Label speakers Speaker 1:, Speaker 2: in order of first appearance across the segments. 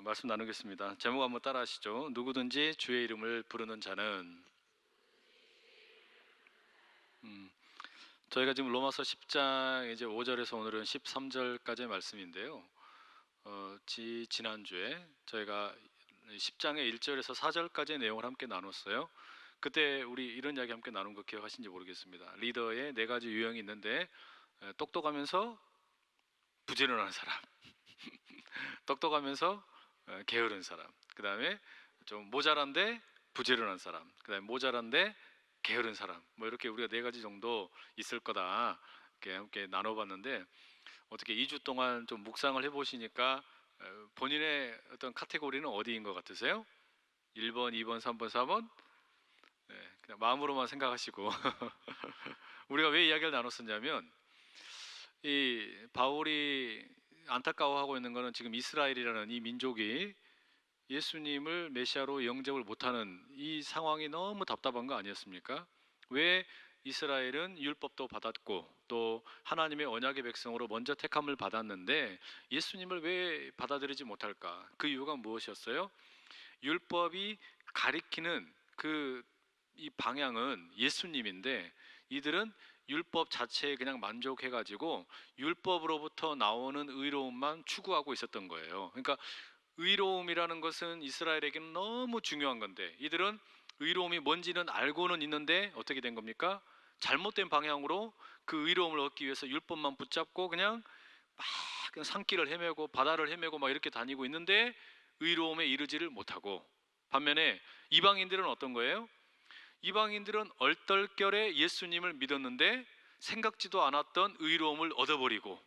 Speaker 1: 말씀 나누겠습니다. 제목 한번 따라하시죠. 누구든지 주의 이름을 부르는 자는. 저희가 지금 로마서 10장 이제 5절에서 오늘은 13절까지의 말씀인데요. 지난주에 저희가 10장의 1절에서 4절까지의 내용을 함께 나눴어요. 그때 우리 이런 이야기 함께 나눈 거 기억하시는지 모르겠습니다. 리더의 네 가지 유형이 있는데, 똑똑하면서 부지런한 사람, 똑똑하면서 게으른 사람, 그 다음에 좀 모자란데 부지런한 사람, 그 다음에 모자란데 게으른 사람, 뭐 이렇게 우리가 네 가지 정도 있을 거다 이렇게 함께 나눠봤는데, 어떻게 2주 동안 좀 묵상을 해보시니까 본인의 어떤 카테고리는 어디인 것 같으세요? 1번, 2번, 3번, 4번? 네, 그냥 마음으로만 생각하시고 우리가 왜 이야기를 나눴었냐면, 이 바울이 안타까워하고 있는 것은 지금 이스라엘이라는 이 민족이 예수님을 메시아로 영접을 못하는 이 상황이 너무 답답한 거 아니었습니까? 왜 이스라엘은 율법도 받았고 또 하나님의 언약의 백성으로 먼저 택함을 받았는데 예수님을 왜 받아들이지 못할까? 그 이유가 무엇이었어요? 율법이 가리키는 이 방향은 예수님인데, 이들은 율법 자체에 그냥 만족해가지고 율법으로부터 나오는 의로움만 추구하고 있었던 거예요. 그러니까 의로움이라는 것은 이스라엘에게는 너무 중요한 건데, 이들은 의로움이 뭔지는 알고는 있는데 어떻게 된 겁니까? 잘못된 방향으로 그 의로움을 얻기 위해서 율법만 붙잡고 그냥 산길을 헤매고 바다를 헤매고 막 이렇게 다니고 있는데 의로움에 이르지를 못하고, 반면에 이방인들은 어떤 거예요? 이방인들은 얼떨결에 예수님을 믿었는데 생각지도 않았던 의로움을 얻어버리고,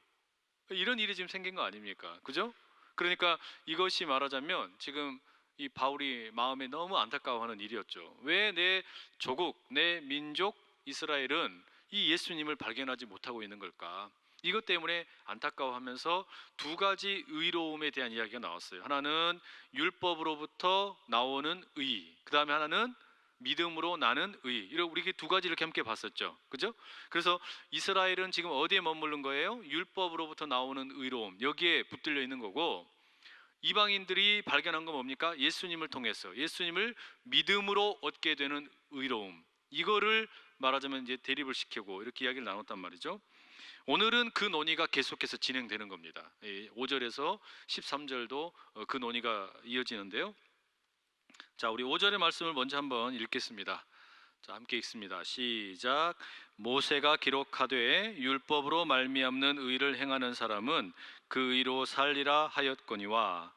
Speaker 1: 이런 일이 지금 생긴 거 아닙니까? 그죠? 그러니까 이것이 말하자면 지금 이 바울이 마음에 너무 안타까워하는 일이었죠. 왜 내 조국, 내 민족 이스라엘은 이 예수님을 발견하지 못하고 있는 걸까? 이것 때문에 안타까워하면서 두 가지 의로움에 대한 이야기가 나왔어요. 하나는 율법으로부터 나오는 의, 그 다음에 하나는 믿음으로 나는 의. 이렇게 우리 두 가지 이렇게 함께 봤었죠. 그죠? 그래서 이스라엘은 지금 어디에 머무른 거예요? 율법으로부터 나오는 의로움, 여기에 붙들려 있는 거고, 이방인들이 발견한 건 뭡니까? 예수님을 통해서 예수님을 믿음으로 얻게 되는 의로움, 이거를 말하자면 이제 대립을 시키고 이렇게 이야기를 나눴단 말이죠. 오늘은 그 논의가 계속해서 진행되는 겁니다. 5절에서 13절도 그 논의가 이어지는데요. 자, 우리 5절의 말씀을 먼저 한번 읽겠습니다. 자, 함께 읽습니다. 시작. 모세가 기록하되 율법으로 말미암는 의를 행하는 사람은 그 의로 살리라 하였거니와.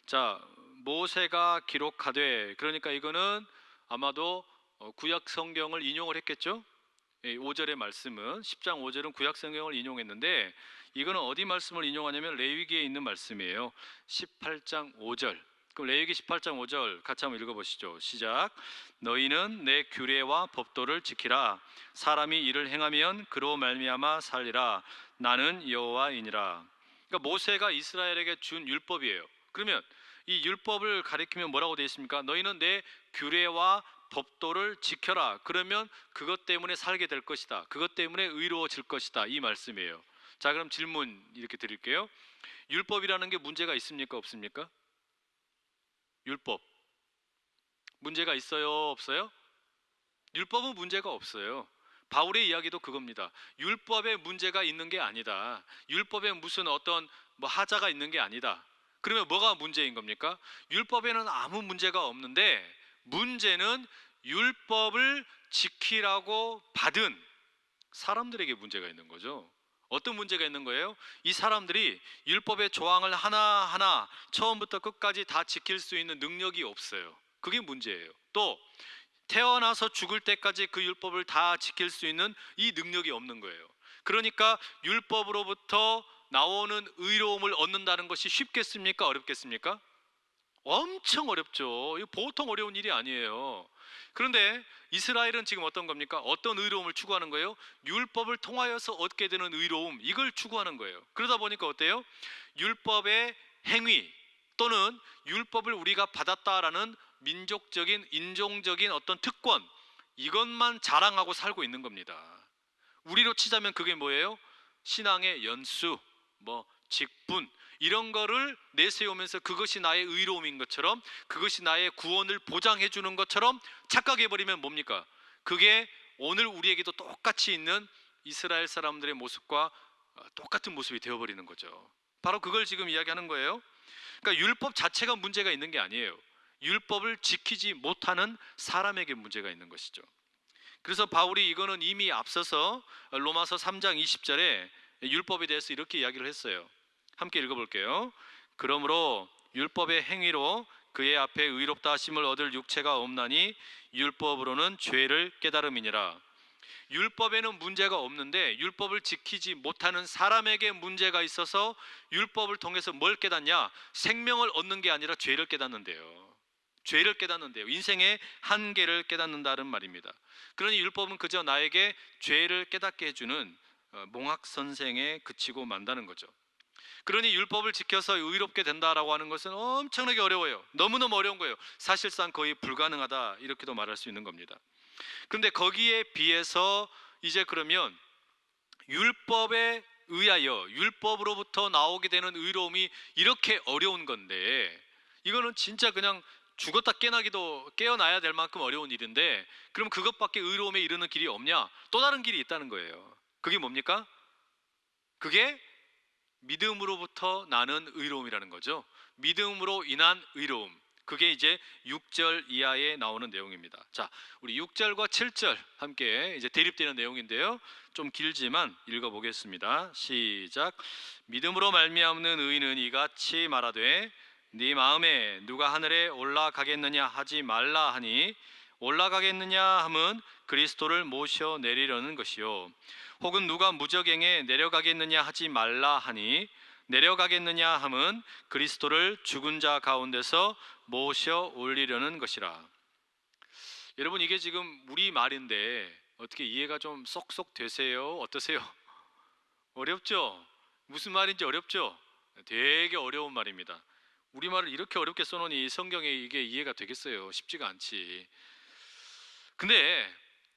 Speaker 1: 자, 모세가 기록하되, 그러니까 이거는 아마도 구약 성경을 인용을 했겠죠? 5절의 말씀은, 10장 5절은 구약 성경을 인용했는데, 이거는 어디 말씀을 인용하냐면 레위기에 있는 말씀이에요. 18장 5절. 그럼 레위기 18장 5절 같이 한번 읽어보시죠. 시작. 너희는 내 규례와 법도를 지키라. 사람이 이를 행하면 그로 말미암아 살리라. 나는 여호와이니라. 그러니까 모세가 이스라엘에게 준 율법이에요. 그러면 이 율법을 가리키면 뭐라고 되어 있습니까? 너희는 내 규례와 법도를 지켜라. 그러면 그것 때문에 살게 될 것이다. 그것 때문에 의로워질 것이다. 이 말씀이에요. 자, 그럼 질문 이렇게 드릴게요. 율법이라는 게 문제가 있습니까? 없습니까? 율법 문제가 있어요? 없어요? 율법은 문제가 없어요. 바울의 이야기도 그겁니다. 율법에 문제가 있는 게 아니다. 율법에 무슨 어떤 하자가 있는 게 아니다. 그러면 뭐가 문제인 겁니까? 율법에는 아무 문제가 없는데, 문제는 율법을 지키라고 받은 사람들에게 문제가 있는 거죠. 어떤 문제가 있는 거예요? 이 사람들이 율법의 조항을 하나하나 처음부터 끝까지 다 지킬 수 있는 능력이 없어요. 그게 문제예요. 또 태어나서 죽을 때까지 그 율법을 다 지킬 수 있는 이 능력이 없는 거예요. 그러니까 율법으로부터 나오는 의로움을 얻는다는 것이 쉽겠습니까? 어렵겠습니까? 엄청 어렵죠. 이거 보통 어려운 일이 아니에요. 그런데 이스라엘은 지금 어떤 겁니까? 어떤 의로움을 추구하는 거예요? 율법을 통하여서 얻게 되는 의로움, 이걸 추구하는 거예요. 그러다 보니까 어때요? 율법의 행위 또는 율법을 우리가 받았다라는 민족적인, 인종적인 어떤 특권, 이것만 자랑하고 살고 있는 겁니다. 우리로 치자면 그게 뭐예요? 신앙의 연수, 직분, 이런 거를 내세우면서 그것이 나의 의로움인 것처럼, 그것이 나의 구원을 보장해 주는 것처럼 착각해 버리면 뭡니까? 그게 오늘 우리에게도 똑같이 있는 이스라엘 사람들의 모습과 똑같은 모습이 되어버리는 거죠. 바로 그걸 지금 이야기하는 거예요. 그러니까 율법 자체가 문제가 있는 게 아니에요. 율법을 지키지 못하는 사람에게 문제가 있는 것이죠. 그래서 바울이 이거는 이미 앞서서 로마서 3장 20절에 율법에 대해서 이렇게 이야기를 했어요. 함께 읽어볼게요. 그러므로 율법의 행위로 그의 앞에 의롭다 하심을 얻을 육체가 없나니 율법으로는 죄를 깨달음이니라. 율법에는 문제가 없는데 율법을 지키지 못하는 사람에게 문제가 있어서 율법을 통해서 뭘 깨닫냐? 생명을 얻는 게 아니라 죄를 깨닫는데요. 죄를 깨닫는데요. 인생의 한계를 깨닫는다는 말입니다. 그러니 율법은 그저 나에게 죄를 깨닫게 해주는 몽학 선생에 그치고 만다는 거죠. 그러니 율법을 지켜서 의롭게 된다라고 하는 것은 엄청나게 어려워요. 너무너무 어려운 거예요. 사실상 거의 불가능하다 이렇게도 말할 수 있는 겁니다. 그런데 거기에 비해서 이제 그러면 율법에 의하여 율법으로부터 나오게 되는 의로움이 이렇게 어려운 건데, 이거는 진짜 그냥 죽었다 깨어나야 될 만큼 어려운 일인데, 그럼 그것밖에 의로움에 이르는 길이 없냐? 또 다른 길이 있다는 거예요. 그게 뭡니까? 그게 믿음으로부터 나는 의로움이라는 거죠. 믿음으로 인한 의로움. 그게 이제 6절 이하에 나오는 내용입니다. 자, 우리 6절과 7절 함께 이제 대립되는 내용인데요. 좀 길지만 읽어보겠습니다. 시작. 믿음으로 말미암는 의인은 이같이 말하되 네 마음에 누가 하늘에 올라가겠느냐 하지 말라 하니, 올라가겠느냐 함은 그리스도를 모셔 내리려는 것이요, 혹은 누가 무저갱에 내려가겠느냐 하지 말라 하니, 내려가겠느냐 함은 그리스도를 죽은 자 가운데서 모셔 올리려는 것이라. 여러분, 이게 지금 우리 말인데 어떻게 이해가 좀 쏙쏙 되세요? 어떠세요? 어렵죠? 무슨 말인지 어렵죠? 되게 어려운 말입니다. 우리말을 이렇게 어렵게 써놓으니 성경에 이게 이해가 되겠어요? 쉽지가 않지. 근데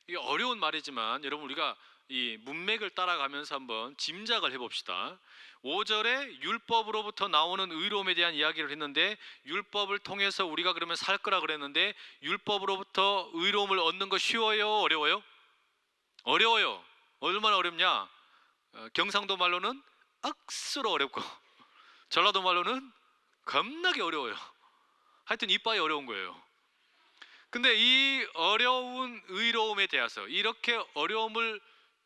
Speaker 1: 이게 어려운 말이지만 여러분, 우리가 이 문맥을 따라가면서 한번 짐작을 해봅시다. 5절에 율법으로부터 나오는 의로움에 대한 이야기를 했는데, 율법을 통해서 우리가 그러면 살 거라 그랬는데, 율법으로부터 의로움을 얻는 거 쉬워요? 어려워요? 어려워요. 얼마나 어렵냐? 경상도 말로는 억수로 어렵고 전라도 말로는 겁나게 어려워요. 하여튼 이빠이 어려운 거예요. 근데 이 어려운 의로움에 대해서 이렇게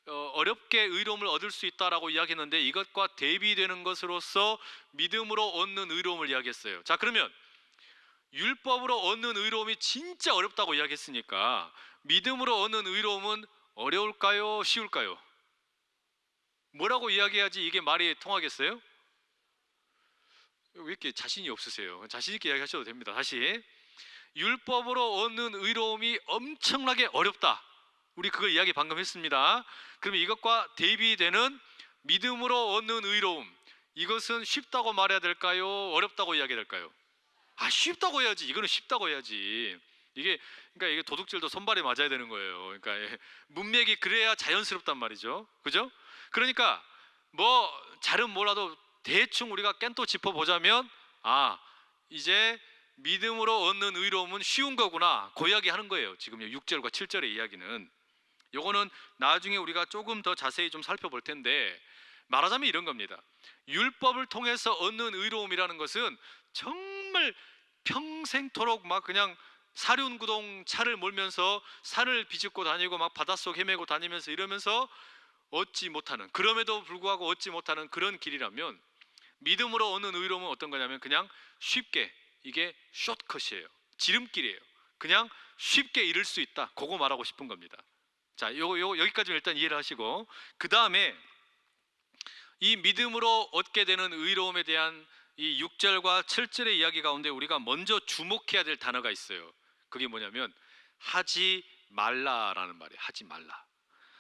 Speaker 1: 어렵게 의로움을 얻을 수 있다라고 이야기했는데, 이것과 대비되는 것으로서 믿음으로 얻는 의로움을 이야기했어요. 자, 그러면 율법으로 얻는 의로움이 진짜 어렵다고 이야기했으니까 믿음으로 얻는 의로움은 어려울까요? 쉬울까요? 뭐라고 이야기해야지 이게 말이 통하겠어요? 왜 이렇게 자신이 없으세요? 자신 있게 이야기하셔도 됩니다. 다시, 율법으로 얻는 의로움이 엄청나게 어렵다. 우리 그거 이야기 방금 했습니다. 그럼 이것과 대비되는 믿음으로 얻는 의로움, 이것은 쉽다고 말해야 될까요? 어렵다고 이야기해야 될까요? 쉽다고 해야지. 이거는 쉽다고 해야지. 그러니까 이게 도둑질도 손발에 맞아야 되는 거예요. 그러니까 문맥이 그래야 자연스럽단 말이죠. 그죠? 그러니까 뭐 잘은 몰라도 대충 우리가 깬또 짚어보자면, 이제 믿음으로 얻는 의로움은 쉬운 거구나, 그 이야기 하는 거예요. 지금 6절과 7절의 이야기는. 요거는 나중에 우리가 조금 더 자세히 좀 살펴볼 텐데, 말하자면 이런 겁니다. 율법을 통해서 얻는 의로움이라는 것은 정말 평생토록 막 그냥 사륜구동 차를 몰면서 산을 비집고 다니고 막 바닷속 헤매고 다니면서 이러면서 얻지 못하는, 그럼에도 불구하고 얻지 못하는 그런 길이라면, 믿음으로 얻는 의로움은 어떤 거냐면 그냥 쉽게, 이게 숏컷이에요. 지름길이에요. 그냥 쉽게 이룰 수 있다. 그거 말하고 싶은 겁니다. 자, 여기까지 일단 이해를 하시고, 그 다음에 이 믿음으로 얻게 되는 의로움에 대한 이 6절과 7절의 이야기 가운데 우리가 먼저 주목해야 될 단어가 있어요. 그게 뭐냐면 하지 말라라는 말이에요. 하지 말라.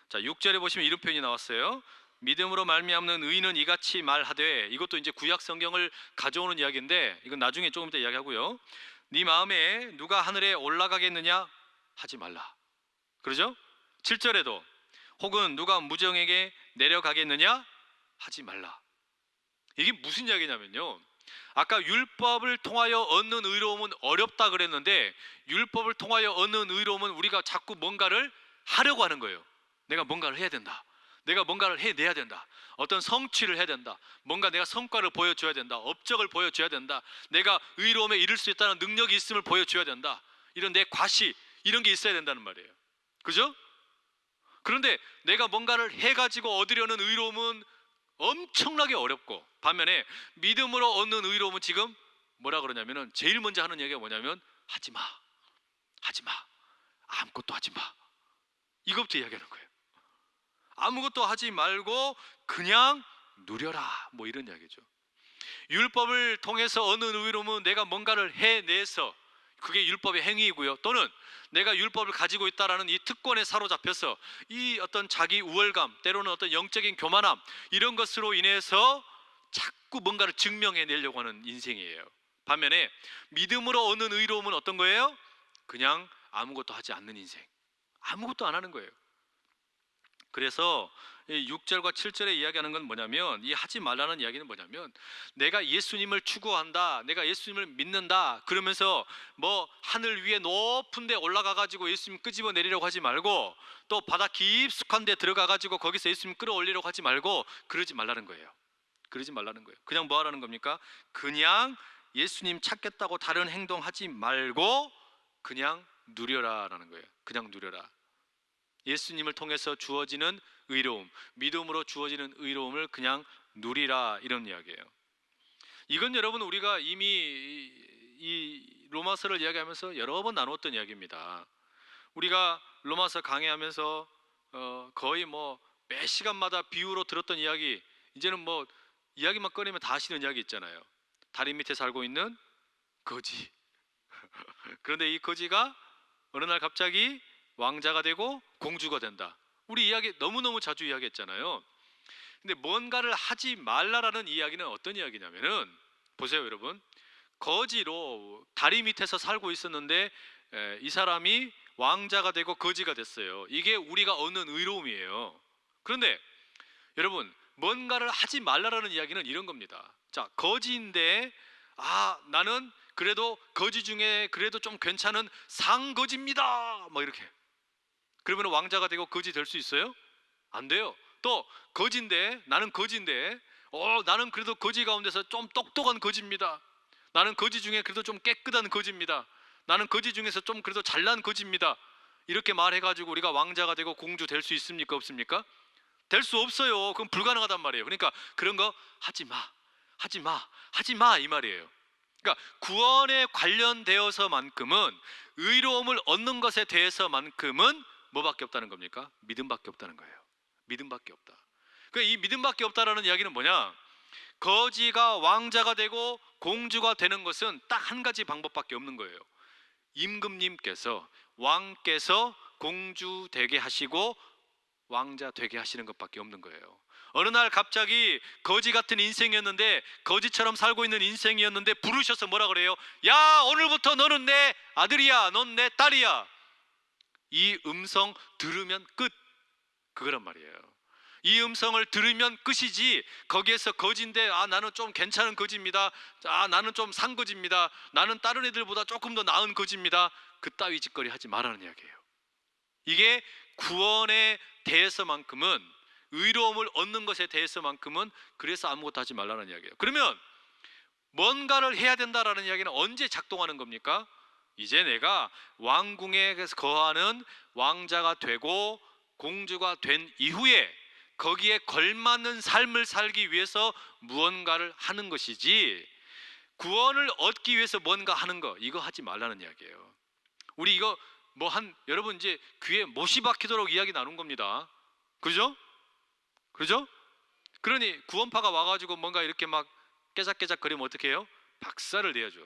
Speaker 1: 자, 6절에 보시면 이런 표현이 나왔어요. 믿음으로 말미암는 의인은 이같이 말하되, 이것도 이제 구약 성경을 가져오는 이야기인데 이건 나중에 조금 이따 이야기하고요. 네 마음에 누가 하늘에 올라가겠느냐 하지 말라. 그러죠? 7절에도 혹은 누가 무정에게 내려가겠느냐 하지 말라. 이게 무슨 이야기냐면요, 아까 율법을 통하여 얻는 의로움은 어렵다 그랬는데, 율법을 통하여 얻는 의로움은 우리가 자꾸 뭔가를 하려고 하는 거예요. 내가 뭔가를 해야 된다, 내가 뭔가를 해내야 된다, 어떤 성취를 해야 된다, 뭔가 내가 성과를 보여줘야 된다, 업적을 보여줘야 된다, 내가 의로움에 이를 수 있다는 능력이 있음을 보여줘야 된다, 이런 내 과시, 이런 게 있어야 된다는 말이에요. 그죠? 그런데 내가 뭔가를 해가지고 얻으려는 의로움은 엄청나게 어렵고, 반면에 믿음으로 얻는 의로움은 지금 뭐라 그러냐면은, 제일 먼저 하는 얘기가 뭐냐면, 하지마, 하지마, 아무것도 하지마, 이것부터 이야기하는 거예요. 아무것도 하지 말고 그냥 누려라, 뭐 이런 이야기죠. 율법을 통해서 얻는 의로움은 내가 뭔가를 해내서, 그게 율법의 행위이고요, 또는 내가 율법을 가지고 있다라는 이 특권에 사로잡혀서 이 어떤 자기 우월감, 때로는 어떤 영적인 교만함, 이런 것으로 인해서 자꾸 뭔가를 증명해내려고 하는 인생이에요. 반면에 믿음으로 얻는 의로움은 어떤 거예요? 그냥 아무것도 하지 않는 인생, 아무것도 안 하는 거예요. 그래서 6절과 7절에 이야기하는 건 뭐냐면, 이 하지 말라는 이야기는 뭐냐면, 내가 예수님을 추구한다, 내가 예수님을 믿는다 그러면서 뭐 하늘 위에 높은 데 올라가 가지고 예수님 끄집어 내리려고 하지 말고, 또 바다 깊숙한 데 들어가 가지고 거기서 예수님 끌어올리려고 하지 말고, 그러지 말라는 거예요. 그러지 말라는 거예요. 그냥 뭐 하라는 겁니까? 그냥 예수님 찾겠다고 다른 행동하지 말고 그냥 누려라라는 거예요. 그냥 누려라. 예수님을 통해서 주어지는 의로움, 믿음으로 주어지는 의로움을 그냥 누리라, 이런 이야기예요. 이건 여러분, 우리가 이미 이 로마서를 이야기하면서 여러 번 나눴던 이야기입니다. 우리가 로마서 강의하면서 거의 뭐 매 시간마다 비유로 들었던 이야기, 이제는 뭐 이야기만 꺼내면 다 아시는 이야기 있잖아요. 다리 밑에 살고 있는 거지. 그런데 이 거지가 어느 날 갑자기 왕자가 되고 공주가 된다. 우리 이야기 너무너무 자주 이야기했잖아요. 근데 뭔가를 하지 말라라는 이야기는 어떤 이야기냐면은, 보세요 여러분, 거지로 다리 밑에서 살고 있었는데 이 사람이 왕자가 되고 거지가 됐어요. 이게 우리가 얻는 의로움이에요. 그런데 여러분, 뭔가를 하지 말라라는 이야기는 이런 겁니다. 자, 거지인데 나는 그래도 거지 중에 그래도 좀 괜찮은 상거지입니다, 뭐 이렇게. 그러면 왕자가 되고 거지 될 수 있어요? 안 돼요. 또 거지인데, 나는 거지인데 나는 그래도 거지 가운데서 좀 똑똑한 거지입니다, 나는 거지 중에 그래도 좀 깨끗한 거지입니다, 나는 거지 중에서 좀 그래도 잘난 거지입니다, 이렇게 말해가지고 우리가 왕자가 되고 공주 될 수 있습니까, 없습니까? 될 수 없어요. 그건 불가능하단 말이에요. 그러니까 그런 거 하지 마, 하지 마, 하지 마, 이 말이에요. 그러니까 구원에 관련되어서만큼은, 의로움을 얻는 것에 대해서만큼은 뭐밖에 없다는 겁니까? 믿음밖에 없다는 거예요. 믿음밖에 없다. 그러니까 이 믿음밖에 없다라는 이야기는 뭐냐? 거지가 왕자가 되고 공주가 되는 것은 딱 한 가지 방법밖에 없는 거예요. 임금님께서, 왕께서 공주 되게 하시고 왕자 되게 하시는 것밖에 없는 거예요. 어느 날 갑자기 거지 같은 인생이었는데, 거지처럼 살고 있는 인생이었는데 부르셔서 뭐라 그래요? 야, 오늘부터 너는 내 아들이야, 넌 내 딸이야. 이 음성 들으면 끝, 그거란 말이에요. 이 음성을 들으면 끝이지, 거기에서 거지인데 나는 좀 괜찮은 거지입니다, 나는 좀 산 거지입니다, 나는 다른 애들보다 조금 더 나은 거지입니다, 그따위 짓거리 하지 말라는 이야기예요. 이게 구원에 대해서만큼은, 의로움을 얻는 것에 대해서만큼은 그래서 아무것도 하지 말라는 이야기예요. 그러면 뭔가를 해야 된다라는 이야기는 언제 작동하는 겁니까? 이제 내가 왕궁에 거하는 왕자가 되고 공주가 된 이후에 거기에 걸맞는 삶을 살기 위해서 무언가를 하는 것이지, 구원을 얻기 위해서 뭔가 하는 거, 이거 하지 말라는 이야기예요. 우리 이거 여러분 이제 귀에 못이 박히도록 이야기 나눈 겁니다. 그죠? 그죠? 그러니 구원파가 와가지고 뭔가 이렇게 막 깨작깨작 거리면 어떻게 해요? 박살을 내야죠.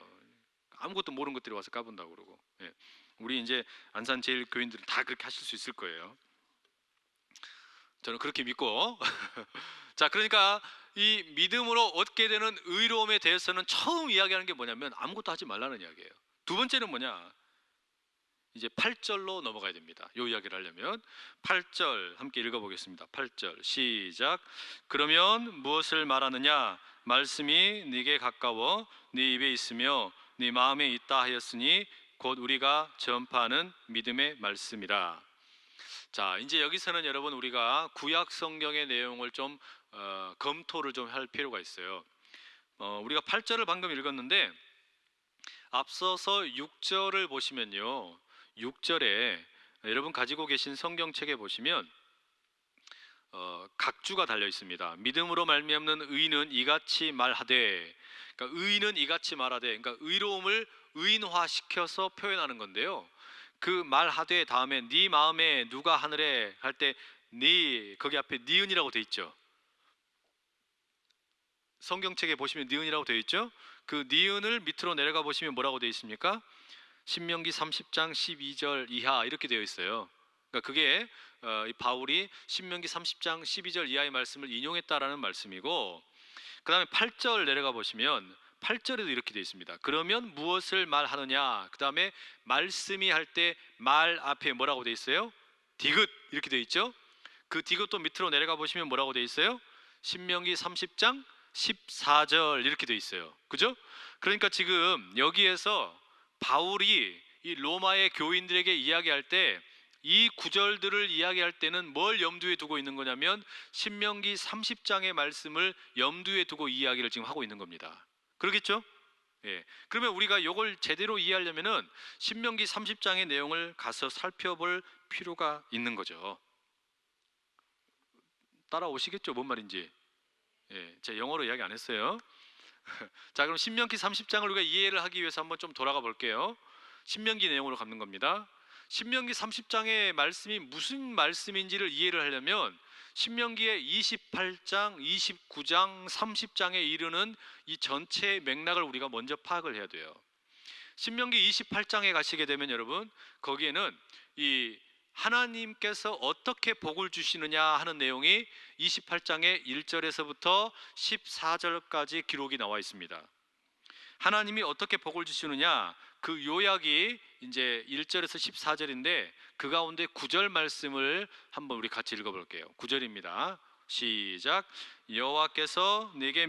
Speaker 1: 아무것도 모르는 것들이 와서 까분다고 그러고. 예. 우리 이제 안산 제일 교인들은 다 그렇게 하실 수 있을 거예요. 저는 그렇게 믿고. 자, 그러니까 이 믿음으로 얻게 되는 의로움에 대해서는 처음 이야기하는 게 뭐냐면, 아무것도 하지 말라는 이야기예요. 두 번째는 뭐냐? 이제 8절로 넘어가야 됩니다. 이 이야기를 하려면 8절 함께 읽어보겠습니다. 8절 시작. 그러면 무엇을 말하느냐? 말씀이 네게 가까워 네 입에 있으며 네 마음에 있다 하였으니 곧 우리가 전파하는 믿음의 말씀이라. 자, 이제 여기서는 여러분 우리가 구약 성경의 내용을 좀 검토를 좀 할 필요가 있어요. 우리가 8절을 방금 읽었는데 앞서서 6절을 보시면요, 6절에 여러분 가지고 계신 성경책에 보시면 각주가 달려 있습니다. 믿음으로 말미암는 의인은 이같이 말하되, 그러니까 의인은 이같이 말하되, 그러니까 의로움을 의인화시켜서 표현하는 건데요. 그 말하되 다음에 네 마음에 누가 하늘에 할 때 네, 거기 앞에 니은이라고 돼 있죠. 성경책에 보시면 니은이라고 돼 있죠. 그 니은을 밑으로 내려가 보시면 뭐라고 돼 있습니까? 신명기 30장 12절 이하 이렇게 되어 있어요. 그러니까 그게 이 바울이 신명기 30장 12절 이하의 말씀을 인용했다라는 말씀이고, 그 다음에 8절 내려가 보시면 8절에도 이렇게 되어 있습니다. 그러면 무엇을 말하느냐, 그 다음에 말씀이 할 때 말 앞에 뭐라고 되어 있어요? 디귿 이렇게 되어 있죠. 그 디귿도 밑으로 내려가 보시면 뭐라고 되어 있어요? 신명기 30장 14절 이렇게 되어 있어요. 그죠? 그러니까 지금 여기에서 바울이 이 로마의 교인들에게 이야기할 때 이 구절들을 이야기할 때는 뭘 염두에 두고 있는 거냐면 신명기 30장의 말씀을 염두에 두고 이야기를 지금 하고 있는 겁니다. 그러겠죠? 예. 그러면 우리가 이걸 제대로 이해하려면은 신명기 30장의 내용을 가서 살펴볼 필요가 있는 거죠. 따라오시겠죠? 뭔 말인지. 예, 제가 영어로 이야기 안 했어요. 자, 그럼 신명기 30장을 우리가 이해를 하기 위해서 한번 좀 돌아가 볼게요. 신명기 내용으로 가는 겁니다. 신명기 30장의 말씀이 무슨 말씀인지를 이해를 하려면 신명기의 28장, 29장, 30장에 이르는 이 전체의 맥락을 우리가 먼저 파악을 해야 돼요. 신명기 28장에 가시게 되면 여러분, 거기에는 이 하나님께서 어떻게 복을 주시느냐 하는 내용이 28장의 1절에서부터 14절까지 기록이 나와 있습니다. 하나님이 어떻게 복을 주시느냐, 그 요약이 이제 1절에서 14절인데 그 가운데 9절 말씀을 한번 우리 같이 읽어볼게요. 9절입니다. 시작. 여호와께서 네게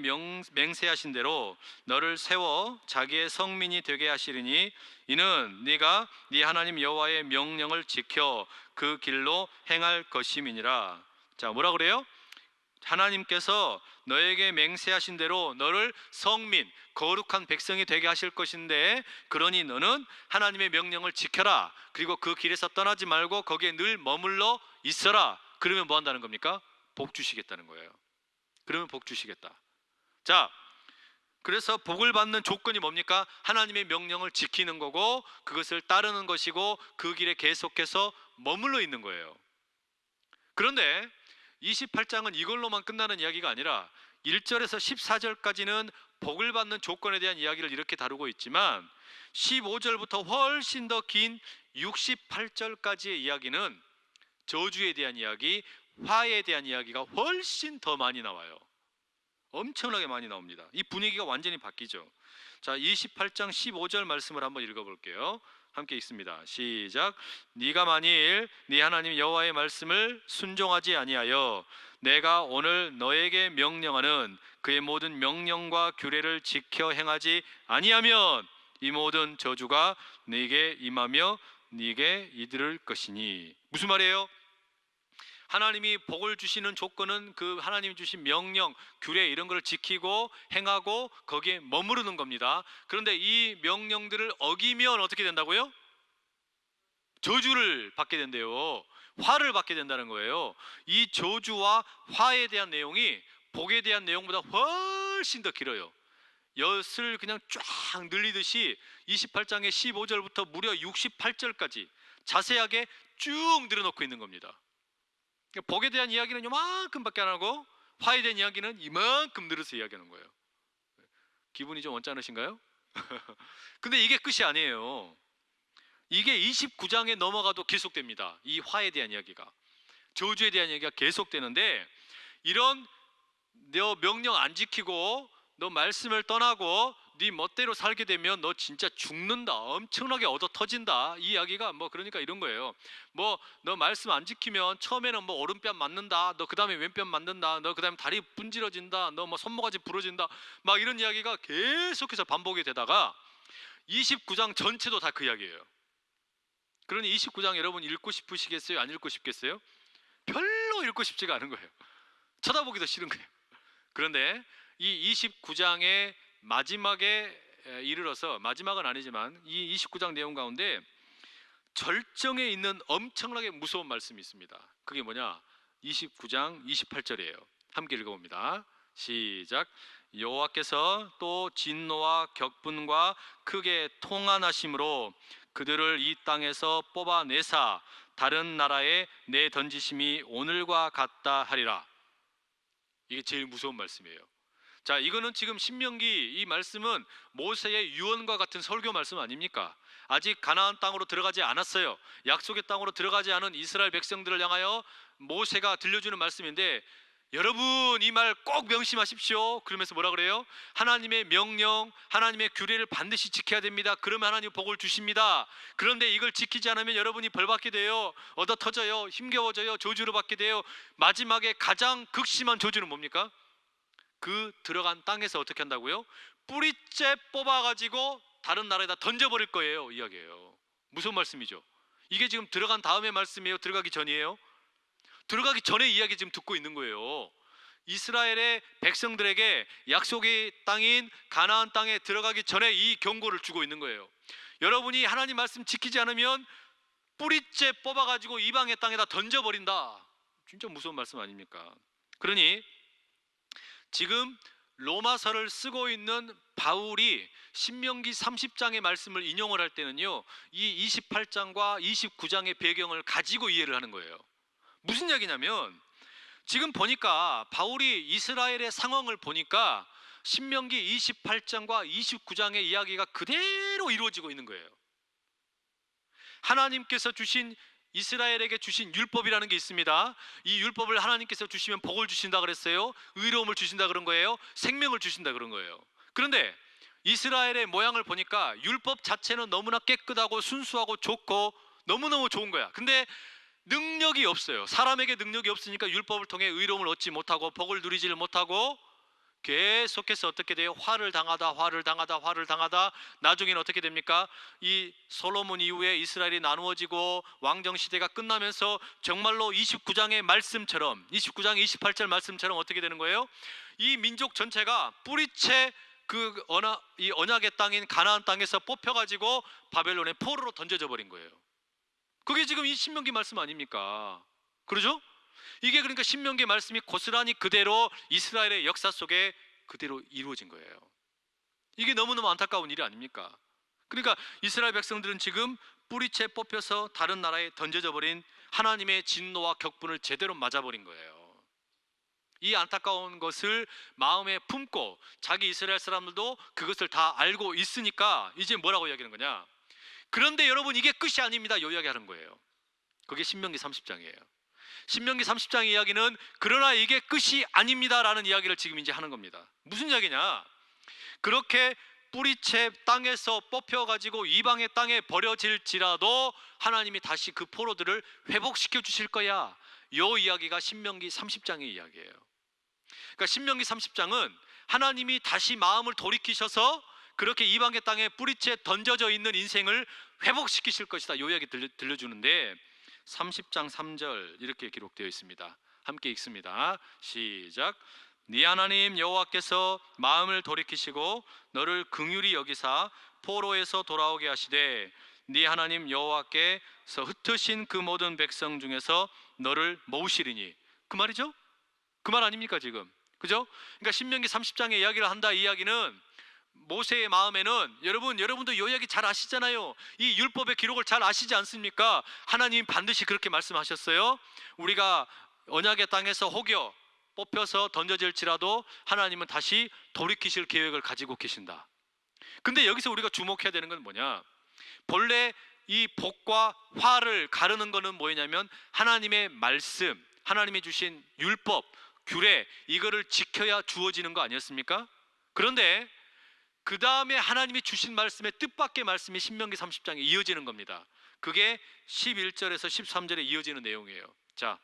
Speaker 1: 맹세하신 대로 너를 세워 자기의 성민이 되게 하시리니 이는 네가 네 하나님 여호와의 명령을 지켜 그 길로 행할 것임이니라. 자, 뭐라 그래요? 하나님께서 너에게 맹세하신 대로 너를 성민, 거룩한 백성이 되게 하실 것인데, 그러니 너는 하나님의 명령을 지켜라. 그리고 그 길에서 떠나지 말고 거기에 늘 머물러 있어라. 그러면 뭐 한다는 겁니까? 복 주시겠다는 거예요. 그러면 복 주시겠다. 자, 그래서 복을 받는 조건이 뭡니까? 하나님의 명령을 지키는 거고 그것을 따르는 것이고 그 길에 계속해서 머물러 있는 거예요. 그런데 28장은 이걸로만 끝나는 이야기가 아니라 1절에서 14절까지는 복을 받는 조건에 대한 이야기를 이렇게 다루고 있지만 15절부터 훨씬 더 긴 68절까지의 이야기는 저주에 대한 이야기, 화에 대한 이야기가 훨씬 더 많이 나와요. 엄청나게 많이 나옵니다. 이 분위기가 완전히 바뀌죠. 자, 28장 15절 말씀을 한번 읽어볼게요. 함께 읽습니다. 시작. 네가 만일 네 하나님 여호와의 말씀을 순종하지 아니하여 내가 오늘 너에게 명령하는 그의 모든 명령과 규례를 지켜 행하지 아니하면 이 모든 저주가 네게 임하며 네게 이르를 것이니. 무슨 말이에요? 하나님이 복을 주시는 조건은 그 하나님이 주신 명령, 규례 이런 것을 지키고 행하고 거기에 머무르는 겁니다. 그런데 이 명령들을 어기면 어떻게 된다고요? 저주를 받게 된대요. 화를 받게 된다는 거예요. 이 저주와 화에 대한 내용이 복에 대한 내용보다 훨씬 더 길어요. 엿을 그냥 쫙 늘리듯이 28장의 15절부터 무려 68절까지 자세하게 쭉 늘어놓고 있는 겁니다. 복에 대한 이야기는 요만큼밖에 안 하고 화에 대한 이야기는 이만큼 늘어서 이야기하는 거예요. 기분이 좀 언짢으신가요? 근데 이게 끝이 아니에요. 이게 29장에 넘어가도 계속됩니다. 이 화에 대한 이야기가, 저주에 대한 이야기가 계속되는데, 이런 너 명령 안 지키고 너 말씀을 떠나고 네 멋대로 살게 되면 너 진짜 죽는다, 엄청나게 얻어 터진다, 이 이야기가 뭐 그러니까 이런 거예요. 뭐 너 말씀 안 지키면 처음에는 뭐 오른뺨 맞는다, 너 그 다음에 왼뺨 맞는다, 너 그 다음에 다리 분질러진다, 너 뭐 손모가지 부러진다, 막 이런 이야기가 계속해서 반복이 되다가 29장 전체도 다 그 이야기예요. 그러니 29장 여러분 읽고 싶으시겠어요? 안 읽고 싶겠어요? 별로 읽고 싶지가 않은 거예요. 쳐다보기도 싫은 거예요. 그런데 이 29장의 마지막에 이르러서, 마지막은 아니지만 이 29장 내용 가운데 절정에 있는 엄청나게 무서운 말씀이 있습니다. 그게 뭐냐? 29장 28절이에요. 함께 읽어봅니다. 시작. 여호와께서 또 진노와 격분과 크게 통한하심으로 그들을 이 땅에서 뽑아내사 다른 나라에 내던지심이 오늘과 같다 하리라. 이게 제일 무서운 말씀이에요. 자, 이거는 지금 신명기 이 말씀은 모세의 유언과 같은 설교 말씀 아닙니까? 아직 가나안 땅으로 들어가지 않았어요. 약속의 땅으로 들어가지 않은 이스라엘 백성들을 향하여 모세가 들려주는 말씀인데, 여러분 이 말 꼭 명심하십시오. 그러면서 뭐라 그래요? 하나님의 명령, 하나님의 규례를 반드시 지켜야 됩니다. 그러면 하나님 복을 주십니다. 그런데 이걸 지키지 않으면 여러분이 벌받게 돼요. 얻어 터져요. 힘겨워져요. 저주를 받게 돼요. 마지막에 가장 극심한 저주는 뭡니까? 그 들어간 땅에서 어떻게 한다고요? 뿌리째 뽑아가지고 다른 나라에다 던져버릴 거예요, 이야기예요. 무슨 말씀이죠? 이게 지금 들어간 다음의 말씀이에요? 들어가기 전이에요? 들어가기 전에 이야기 지금 듣고 있는 거예요. 이스라엘의 백성들에게 약속의 땅인 가나안 땅에 들어가기 전에 이 경고를 주고 있는 거예요. 여러분이 하나님 말씀 지키지 않으면 뿌리째 뽑아가지고 이방의 땅에다 던져버린다. 진짜 무서운 말씀 아닙니까? 그러니 지금 로마서를 쓰고 있는 바울이 신명기 30장의 말씀을 인용을 할 때는요, 이 28장과 29장의 배경을 가지고 이해를 하는 거예요. 무슨 얘기냐면, 지금 보니까 바울이 이스라엘의 상황을 보니까 신명기 28장과 29장의 이야기가 그대로 이루어지고 있는 거예요. 하나님께서 주신, 이스라엘에게 주신 율법이라는 게 있습니다. 이 율법을 하나님께서 주시면 복을 주신다 그랬어요. 의로움을 주신다 그런 거예요. 생명을 주신다 그런 거예요. 그런데 이스라엘의 모양을 보니까 율법 자체는 너무나 깨끗하고 순수하고 좋고 너무너무 좋은 거야. 근데 능력이 없어요. 사람에게 능력이 없으니까 율법을 통해 의로움을 얻지 못하고 복을 누리지를 못하고 계속해서 어떻게 돼요? 화를 당하다 나중에는 어떻게 됩니까? 이 솔로몬 이후에 이스라엘이 나누어지고 왕정 시대가 끝나면서 정말로 29장의 말씀처럼, 29장 28절 말씀처럼 어떻게 되는 거예요? 이 민족 전체가 뿌리채 이 언약의 땅인 가나안 땅에서 뽑혀가지고 바벨론의 포로로 던져져 버린 거예요. 그게 지금 이 신명기 말씀 아닙니까? 그러죠? 이게 그러니까 신명기 말씀이 고스란히 그대로 이스라엘의 역사 속에 그대로 이루어진 거예요. 이게 너무너무 안타까운 일이 아닙니까? 그러니까 이스라엘 백성들은 지금 뿌리채 뽑혀서 다른 나라에 던져져 버린 하나님의 진노와 격분을 제대로 맞아버린 거예요. 이 안타까운 것을 마음에 품고 자기 이스라엘 사람들도 그것을 다 알고 있으니까 이제 뭐라고 이야기하는 거냐? 그런데 여러분 이게 끝이 아닙니다. 이 이야기하는 거예요. 그게 신명기 30장이에요. 신명기 30장 이야기는 그러나 이게 끝이 아닙니다라는 이야기를 지금 이제 하는 겁니다. 무슨 이야기냐? 그렇게 뿌리채 땅에서 뽑혀가지고 이방의 땅에 버려질지라도 하나님이 다시 그 포로들을 회복시켜 주실 거야. 이 이야기가 신명기 30장의 이야기예요. 그러니까 신명기 30장은 하나님이 다시 마음을 돌이키셔서 그렇게 이방의 땅에 뿌리채 던져져 있는 인생을 회복시키실 것이다. 이 이야기 들려주는데 30장 3절 이렇게 기록되어 있습니다. 함께 읽습니다. 시작. 네 하나님 여호와께서 마음을 돌이키시고 너를 긍휼히 여기사 포로에서 돌아오게 하시되 네 하나님 여호와께서 흩으신 그 모든 백성 중에서 너를 모으시리니. 그 말이죠? 그 말 아닙니까 지금? 그죠? 그러니까 신명기 30장의 이야기를 한다. 이 이야기는 모세의 마음에는, 여러분도 이 이야기 잘 아시잖아요. 이 율법의 기록을 잘 아시지 않습니까? 하나님 반드시 그렇게 말씀하셨어요. 우리가 언약의 땅에서 혹여 뽑혀서 던져질지라도 하나님은 다시 돌이키실 계획을 가지고 계신다. 근데 여기서 우리가 주목해야 되는 건 뭐냐? 본래 이 복과 화를 가르는 거는 뭐냐면 하나님의 말씀, 하나님이 주신 율법, 규례, 이거를 지켜야 주어지는 거 아니었습니까? 그런데 그 다음에 하나님이 주신 말씀의 뜻밖의 말씀이 신명기 30장에 이어지는 겁니다. 그게 11절에서 13절에 이어지는 내용이에요. 자,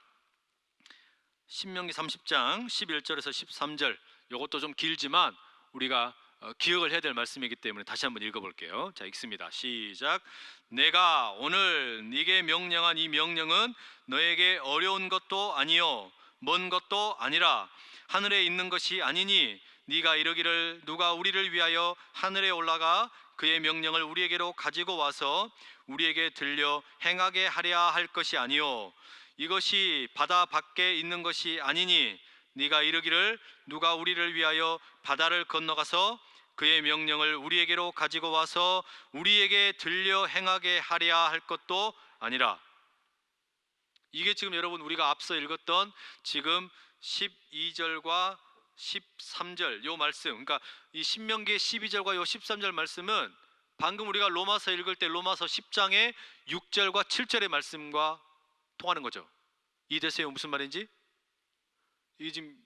Speaker 1: 신명기 30장 11절에서 13절, 이것도 좀 길지만 우리가 기억을 해야 될 말씀이기 때문에 다시 한번 읽어볼게요. 자, 읽습니다. 시작. 내가 오늘 네게 명령한 이 명령은 너에게 어려운 것도 아니요 먼 것도 아니라 하늘에 있는 것이 아니니 네가 이르기를 누가 우리를 위하여 하늘에 올라가 그의 명령을 우리에게로 가지고 와서 우리에게 들려 행하게 하랴 할 것이 아니요 이것이 바다 밖에 있는 것이 아니니 네가 이르기를 누가 우리를 위하여 바다를 건너가서 그의 명령을 우리에게로 가지고 와서 우리에게 들려 행하게 하랴 할 것도 아니라. 이게 지금 여러분 우리가 앞서 읽었던 지금 12절과 13절 요 말씀, 그러니까 이 신명기의 12절과 요 13절 말씀은 방금 우리가 로마서 읽을 때 로마서 10장의 6절과 7절의 말씀과 통하는 거죠. 이해되세요? 무슨 말인지? 이게 지금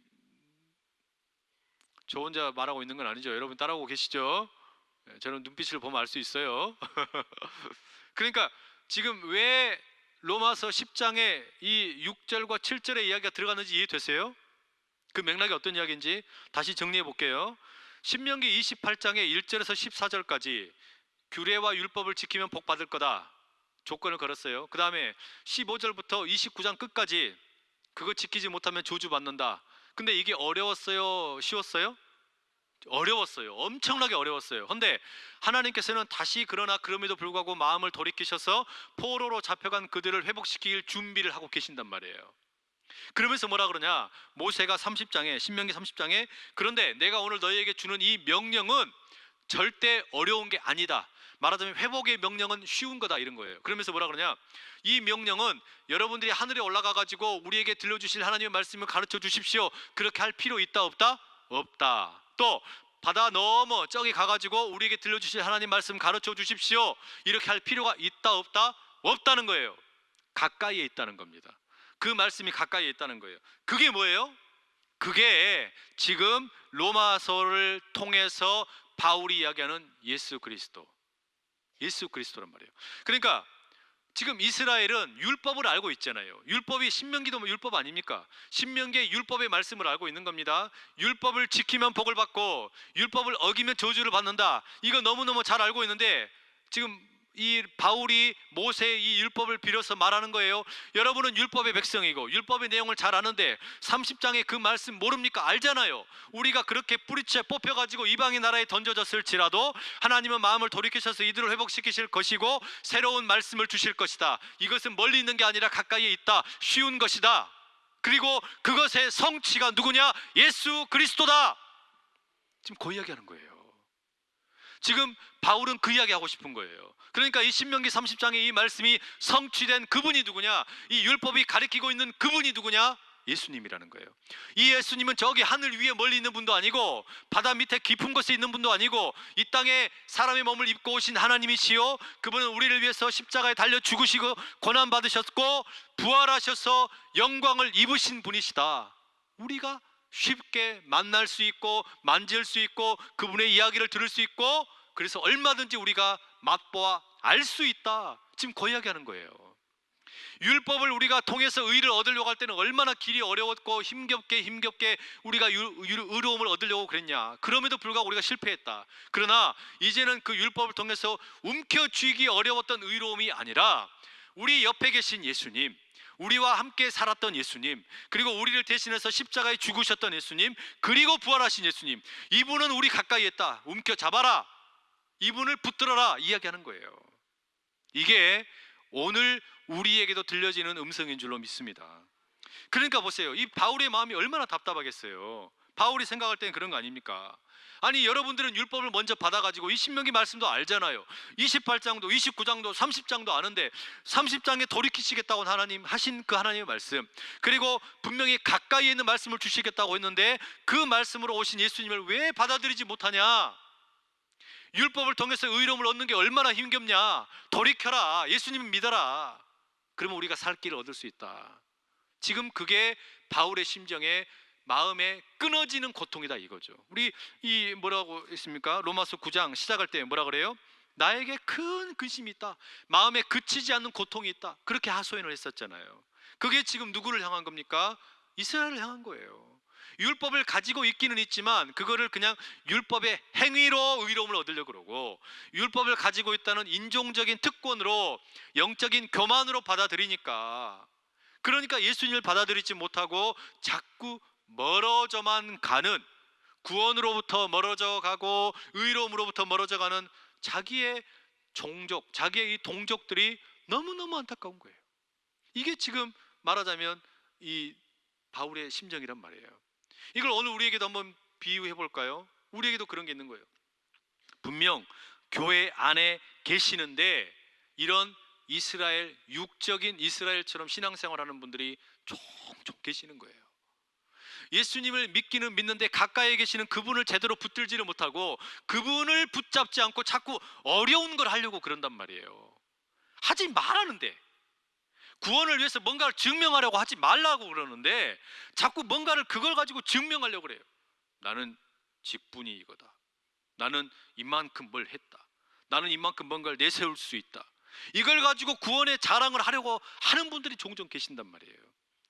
Speaker 1: 저 혼자 말하고 있는 건 아니죠. 여러분 따라오고 계시죠? 저는 눈빛을 보면 알 수 있어요. 그러니까 지금 왜 로마서 10장에 이 6절과 7절의 이야기가 들어갔는지 이해되세요? 그 맥락이 어떤 이야기인지 다시 정리해 볼게요. 신명기 28장의 1절에서 14절까지 규례와 율법을 지키면 복 받을 거다 조건을 걸었어요. 그 다음에 15절부터 29장 끝까지 그거 지키지 못하면 저주 받는다. 근데 이게 어려웠어요? 쉬웠어요? 어려웠어요. 엄청나게 어려웠어요. 근데 하나님께서는 다시 그러나 그럼에도 불구하고 마음을 돌이키셔서 포로로 잡혀간 그들을 회복시킬 준비를 하고 계신단 말이에요. 그러면서 뭐라 그러냐, 모세가 30장에 신명기 30장에 그런데 내가 오늘 너희에게 주는 이 명령은 절대 어려운 게 아니다. 말하자면 회복의 명령은 쉬운 거다 이런 거예요. 그러면서 뭐라 그러냐, 이 명령은 여러분들이 하늘에 올라가 가지고 우리에게 들려주실 하나님의 말씀을 가르쳐 주십시오. 그렇게 할 필요 있다 없다? 없다. 또 바다 넘어 저기 가가지고 우리에게 들려주실 하나님 말씀 가르쳐 주십시오. 이렇게 할 필요가 있다 없다? 없다는 거예요. 가까이에 있다는 겁니다. 그 말씀이 가까이에 있다는 거예요. 그게 뭐예요? 그게 지금 로마서를 통해서 바울이 이야기하는 예수 그리스도란 말이에요. 그러니까 지금 이스라엘은 율법을 알고 있잖아요. 율법이 신명기도 율법 아닙니까? 신명기의 율법의 말씀을 알고 있는 겁니다. 율법을 지키면 복을 받고 율법을 어기면 저주를 받는다. 이거 너무너무 잘 알고 있는데 지금 이 바울이 모세의 이 율법을 빌어서 말하는 거예요. 여러분은 율법의 백성이고 율법의 내용을 잘 아는데 30장의 그 말씀 모릅니까? 알잖아요. 우리가 그렇게 뿌리채 뽑혀가지고 이방인 나라에 던져졌을지라도 하나님은 마음을 돌이키셔서 이들을 회복시키실 것이고 새로운 말씀을 주실 것이다. 이것은 멀리 있는 게 아니라 가까이에 있다. 쉬운 것이다. 그리고 그것의 성취가 누구냐? 예수 그리스도다. 지금 그 이야기하는 거예요. 지금 바울은 그 이야기 하고 싶은 거예요. 그러니까 이 신명기 30장에 이 말씀이 성취된 그분이 누구냐? 이 율법이 가리키고 있는 그분이 누구냐? 예수님이라는 거예요. 이 예수님은 저기 하늘 위에 멀리 있는 분도 아니고 바다 밑에 깊은 곳에 있는 분도 아니고 이 땅에 사람의 몸을 입고 오신 하나님이시요, 그분은 우리를 위해서 십자가에 달려 죽으시고 고난 받으셨고 부활하셔서 영광을 입으신 분이시다. 우리가 쉽게 만날 수 있고 만질 수 있고 그분의 이야기를 들을 수 있고 그래서 얼마든지 우리가 맛보아 알 수 있다. 지금 그 이야기하는 거예요. 율법을 우리가 통해서 의를 얻으려고 할 때는 얼마나 길이 어려웠고 힘겹게 우리가 의로움을 얻으려고 그랬냐. 그럼에도 불구하고 우리가 실패했다. 그러나 이제는 그 율법을 통해서 움켜쥐기 어려웠던 의로움이 아니라 우리 옆에 계신 예수님, 우리와 함께 살았던 예수님, 그리고 우리를 대신해서 십자가에 죽으셨던 예수님, 그리고 부활하신 예수님, 이분은 우리 가까이 있다. 움켜잡아라. 이분을 붙들어라. 이야기하는 거예요. 이게 오늘 우리에게도 들려지는 음성인 줄로 믿습니다. 그러니까 보세요. 이 바울의 마음이 얼마나 답답하겠어요. 바울이 생각할 때는 그런 거 아닙니까? 아니 여러분들은 율법을 먼저 받아가지고 이 신명기 말씀도 알잖아요. 28장도 29장도 30장도 아는데 30장에 돌이키시겠다고 하나님 하신 그 하나님의 말씀, 그리고 분명히 가까이에 있는 말씀을 주시겠다고 했는데 그 말씀으로 오신 예수님을 왜 받아들이지 못하냐? 율법을 통해서 의로움을 얻는 게 얼마나 힘겹냐? 돌이켜라. 예수님을 믿어라. 그러면 우리가 살 길을 얻을 수 있다. 지금 그게 바울의 심정에 마음에 끊어지는 고통이다 이거죠. 우리 이 뭐라고 했습니까? 로마서 9장 시작할 때 뭐라 그래요? 나에게 큰 근심이 있다, 마음에 그치지 않는 고통이 있다, 그렇게 하소연을 했었잖아요. 그게 지금 누구를 향한 겁니까? 이스라엘을 향한 거예요. 율법을 가지고 있기는 있지만 그거를 그냥 율법의 행위로 의로움을 얻으려고 그러고, 율법을 가지고 있다는 인종적인 특권으로 영적인 교만으로 받아들이니까, 그러니까 예수님을 받아들이지 못하고 자꾸 멀어져만 가는, 구원으로부터 멀어져 가고 의로움으로부터 멀어져 가는 자기의 종족, 자기의 이 동족들이 너무너무 안타까운 거예요. 이게 지금 말하자면 이 바울의 심정이란 말이에요. 이걸 오늘 우리에게도 한번 비유해 볼까요? 우리에게도 그런 게 있는 거예요. 분명 교회 안에 계시는데 이런 이스라엘, 육적인 이스라엘처럼 신앙생활하는 분들이 종종 계시는 거예요. 예수님을 믿기는 믿는데 가까이에 계시는 그분을 제대로 붙들지를 못하고 그분을 붙잡지 않고 자꾸 어려운 걸 하려고 그런단 말이에요. 하지 말라는데, 구원을 위해서 뭔가를 증명하려고 하지 말라고 그러는데 자꾸 뭔가를 그걸 가지고 증명하려고 그래요. 나는 직분이 이거다, 나는 이만큼 뭘 했다, 나는 이만큼 뭔가를 내세울 수 있다, 이걸 가지고 구원의 자랑을 하려고 하는 분들이 종종 계신단 말이에요.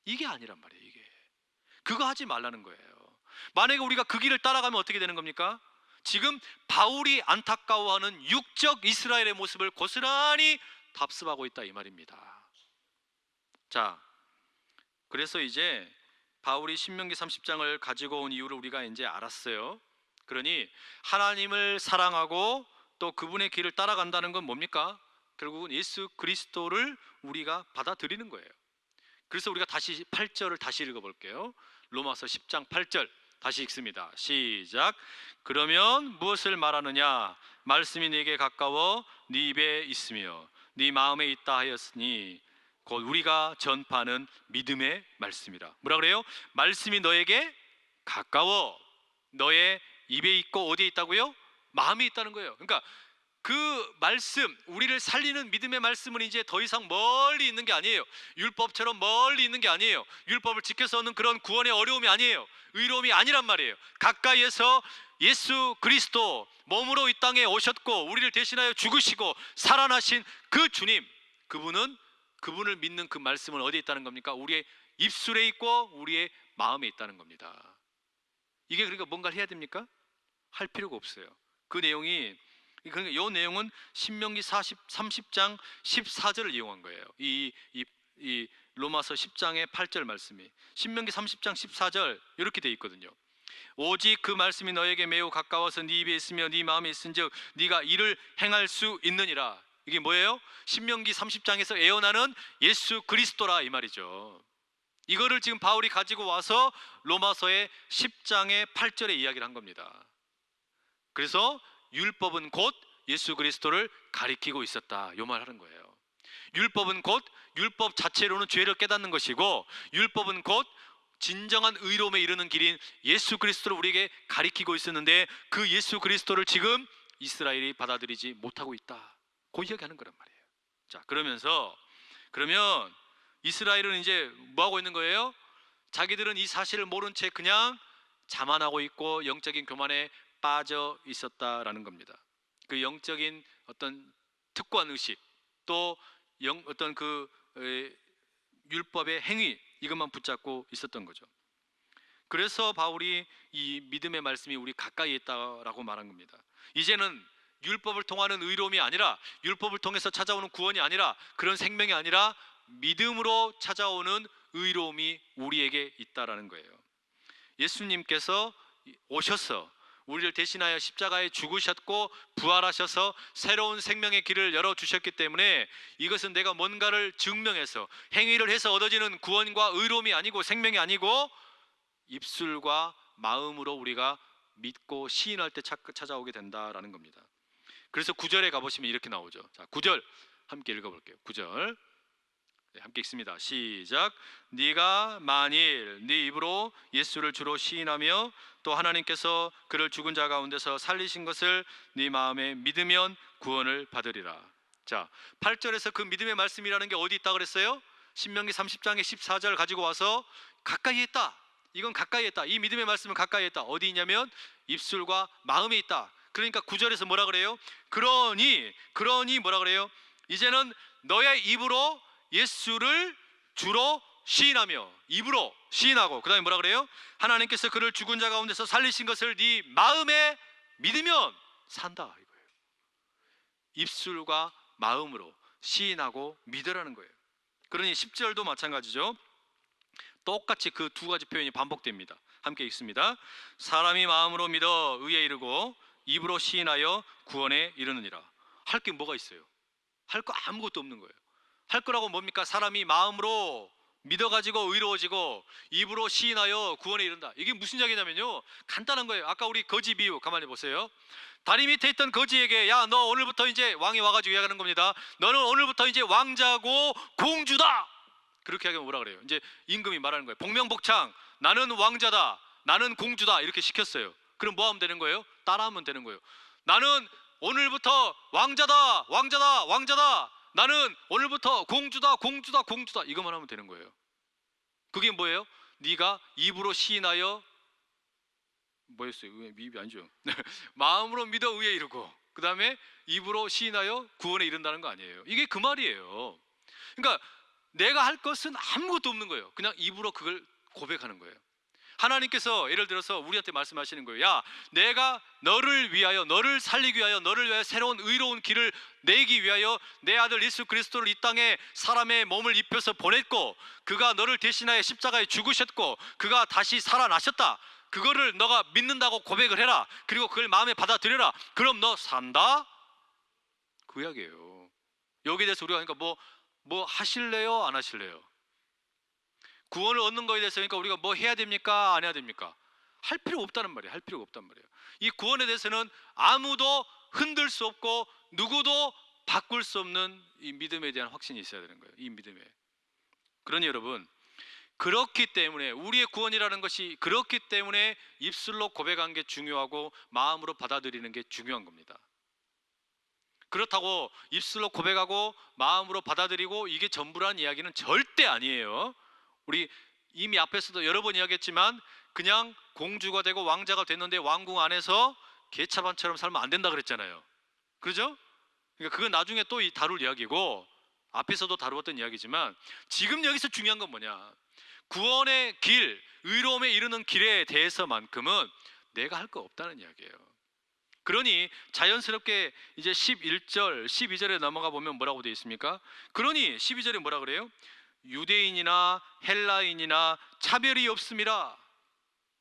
Speaker 1: 이게 아니란 말이에요. 이게 그거 하지 말라는 거예요. 만약에 우리가 그 길을 따라가면 어떻게 되는 겁니까? 지금 바울이 안타까워하는 육적 이스라엘의 모습을 고스란히 답습하고 있다 이 말입니다. 자, 그래서 이제 바울이 신명기 30장을 가지고 온 이유를 우리가 이제 알았어요. 그러니 하나님을 사랑하고 또 그분의 길을 따라간다는 건 뭡니까? 결국은 예수 그리스도를 우리가 받아들이는 거예요. 그래서 우리가 다시 8절을 다시 읽어볼게요. 로마서 10장 8절 다시 읽습니다. 시작. 그러면 무엇을 말하느냐? 말씀이 네게 가까워 네 입에 있으며 네 마음에 있다 하였으니 곧 우리가 전파하는 믿음의 말씀이라. 뭐라 그래요? 말씀이 너에게 가까워, 너의 입에 있고 어디에 있다고요? 마음에 있다는 거예요. 그러니까 그 말씀, 우리를 살리는 믿음의 말씀은 이제 더 이상 멀리 있는 게 아니에요. 율법처럼 멀리 있는 게 아니에요. 율법을 지켜서 얻는 그런 구원의 어려움이 아니에요. 의로움이 아니란 말이에요. 가까이에서 예수 그리스도 몸으로 이 땅에 오셨고 우리를 대신하여 죽으시고 살아나신 그 주님, 그분을 믿는 그 말씀은 어디에 있다는 겁니까? 우리의 입술에 있고 우리의 마음에 있다는 겁니다. 이게 그러니까 뭔가를 해야 됩니까? 할 필요가 없어요. 그 내용이, 그러니까 이 내용은 신명기 30장 14절을 이용한 거예요. 이 로마서 10장의 8절 말씀이 신명기 30장 14절 이렇게 돼 있거든요. 오직 그 말씀이 너에게 매우 가까워서 네 입에 있으며 네 마음에 있은즉 네가 이를 행할 수 있느니라. 이게 뭐예요? 신명기 30장에서 예언하는 예수 그리스도라 이 말이죠. 이거를 지금 바울이 가지고 와서 로마서의 10장의 8절에 이야기를 한 겁니다. 그래서 율법은 곧 예수 그리스도를 가리키고 있었다, 요 말 하는 거예요. 율법은 곧 율법 자체로는 죄를 깨닫는 것이고, 율법은 곧 진정한 의로움에 이르는 길인 예수 그리스도를 우리에게 가리키고 있었는데 그 예수 그리스도를 지금 이스라엘이 받아들이지 못하고 있다, 그 이야기하는 거란 말이에요. 자, 그러면 이스라엘은 이제 뭐 하고 있는 거예요? 자기들은 이 사실을 모른 채 그냥 자만하고 있고 영적인 교만에 빠져 있었다라는 겁니다. 그 영적인 어떤 특권 의식, 또 어떤 그 율법의 행위, 이것만 붙잡고 있었던 거죠. 그래서 바울이 이 믿음의 말씀이 우리 가까이 있다라고 말한 겁니다. 이제는 율법을 통하는 의로움이 아니라, 율법을 통해서 찾아오는 구원이 아니라, 그런 생명이 아니라 믿음으로 찾아오는 의로움이 우리에게 있다라는 거예요. 예수님께서 오셔서 우리를 대신하여 십자가에 죽으셨고 부활하셔서 새로운 생명의 길을 열어주셨기 때문에 이것은 내가 뭔가를 증명해서 행위를 해서 얻어지는 구원과 의로움이 아니고 생명이 아니고 입술과 마음으로 우리가 믿고 시인할 때 찾아오게 된다라는 겁니다. 그래서 9절에 가보시면 이렇게 나오죠. 자, 9절 함께 읽어볼게요. 9절 함께 읽습니다. 시작. 네가 만일 네 입으로 예수를 주로 시인하며 또 하나님께서 그를 죽은 자 가운데서 살리신 것을 네 마음에 믿으면 구원을 받으리라. 자, 8절에서 그 믿음의 말씀이라는 게 어디 있다 그랬어요? 신명기 30장의 14절 가지고 와서 가까이 있다, 이건 가까이 했다. 이 믿음의 말씀은 가까이 했다. 어디 있냐면 입술과 마음에 있다. 그러니까 9절에서 뭐라 그래요? 그러니 뭐라 그래요? 이제는 너의 입으로 예수를 주로 시인하며, 입으로 시인하고, 그 다음에 뭐라 그래요? 하나님께서 그를 죽은 자 가운데서 살리신 것을 네 마음에 믿으면 산다, 이거예요. 입술과 마음으로 시인하고 믿으라는 거예요. 그러니 10절도 마찬가지죠. 똑같이 그 두 가지 표현이 반복됩니다. 함께 읽습니다. 사람이 마음으로 믿어 의에 이르고 입으로 시인하여 구원에 이르느니라. 할 게 뭐가 있어요? 할 거 아무것도 없는 거예요. 할 거라고 뭡니까? 사람이 마음으로 믿어가지고 의로워지고 입으로 시인하여 구원에 이른다. 이게 무슨 이야기냐면요, 간단한 거예요. 아까 우리 거지 비유 가만히 보세요. 다리 밑에 있던 거지에게 야, 너 오늘부터 이제 왕이 와가지고 이야기하는 겁니다. 너는 오늘부터 이제 왕자고 공주다. 그렇게 하면 뭐라 그래요? 이제 임금이 말하는 거예요. 복명복창, 나는 왕자다, 나는 공주다, 이렇게 시켰어요. 그럼 뭐 하면 되는 거예요? 따라하면 되는 거예요. 나는 오늘부터 왕자다, 왕자다, 왕자다. 나는 오늘부터 공주다, 공주다, 공주다. 이것만 하면 되는 거예요. 그게 뭐예요? 네가 입으로 시인하여 뭐였어요? 입이 아니죠. 마음으로 믿어 의에 이르고, 그 다음에 입으로 시인하여 구원에 이른다는 거 아니에요. 이게 그 말이에요. 그러니까 내가 할 것은 아무것도 없는 거예요. 그냥 입으로 그걸 고백하는 거예요. 하나님께서 예를 들어서 우리한테 말씀하시는 거예요. 야, 내가 너를 위하여, 너를 살리기 위하여, 너를 위하여 새로운 의로운 길을 내기 위하여 내 아들 예수 그리스도를 이 땅에 사람의 몸을 입혀서 보냈고, 그가 너를 대신하여 십자가에 죽으셨고, 그가 다시 살아나셨다. 그거를 너가 믿는다고 고백을 해라. 그리고 그걸 마음에 받아들여라. 그럼 너 산다? 그 이야기예요. 여기에 대해서 우리가 그러니까 뭐 하실래요? 안 하실래요? 구원을 얻는 거에 대해서 그러니까 우리가 뭐 해야 됩니까? 안 해야 됩니까? 할 필요 없다는 말이에요. 할 필요가 없단 말이에요. 이 구원에 대해서는 아무도 흔들 수 없고 누구도 바꿀 수 없는 이 믿음에 대한 확신이 있어야 되는 거예요. 이 믿음에. 그러니 여러분, 그렇기 때문에 우리의 구원이라는 것이 그렇기 때문에 입술로 고백하는 게 중요하고 마음으로 받아들이는 게 중요한 겁니다. 그렇다고 입술로 고백하고 마음으로 받아들이고 이게 전부란 이야기는 절대 아니에요. 우리 이미 앞에서도 여러 번 이야기했지만 그냥 공주가 되고 왕자가 됐는데 왕궁 안에서 개차반처럼 살면 안 된다 그랬잖아요. 그렇죠? 그러니까 그건 나중에 또 다룰 이야기고 앞에서도 다루었던 이야기지만 지금 여기서 중요한 건 뭐냐? 구원의 길, 의로움에 이르는 길에 대해서만큼은 내가 할 거 없다는 이야기예요. 그러니 자연스럽게 이제 11절, 12절에 넘어가 보면 뭐라고 되어 있습니까? 그러니 12절에 뭐라 그래요? 유대인이나 헬라인이나 차별이 없음이라.